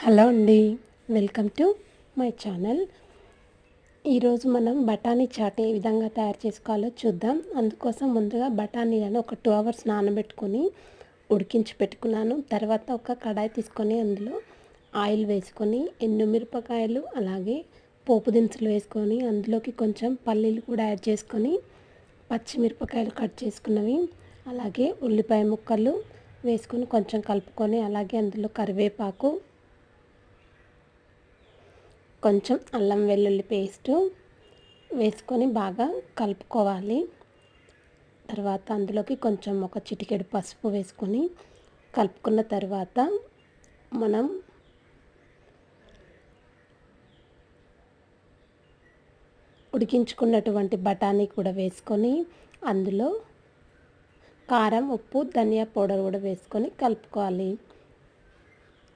Hello అండి. Welcome to my channel. ఈరోజు మనం బఠానీ చాట్ ఏ విధంగా తయారు చేసుకోవాలో చూద్దాం. అందుకోసం ముందుగా బఠానీలను ఒక 2 అవర్స్ నానబెట్టుకొని ఉడికించి పెట్టుకున్నాను. తర్వాత ఒక కడాయి తీసుకొని అందులో ఆయిల్ వేసుకొని ఎండుమిరపకాయలు అలాగే పోపు దినుసులు వేసుకొని అందులోకి కొంచెం పల్లీలు కూడా యాడ్ చేసుకొని పచ్చిమిరపకాయలు కట్ చేసుకున్నవి అలాగే ఉల్లిపాయ ముక్కలు వేసుకొని కొంచెం కలుపుకొని అలాగే అందులో కరివేపాకు కొంచెం అల్లం వెల్లుల్లి పేస్టు వేసుకొని బాగా కలుపుకోవాలి. తర్వాత అందులోకి కొంచెం ఒక చిటికెడు పసుపు వేసుకొని కలుపుకున్న తర్వాత మనం ఉడికించుకున్నటువంటి బఠానీ కూడా వేసుకొని అందులో కారం, ఉప్పు, ధనియా పౌడర్ కూడా వేసుకొని కలుపుకోవాలి.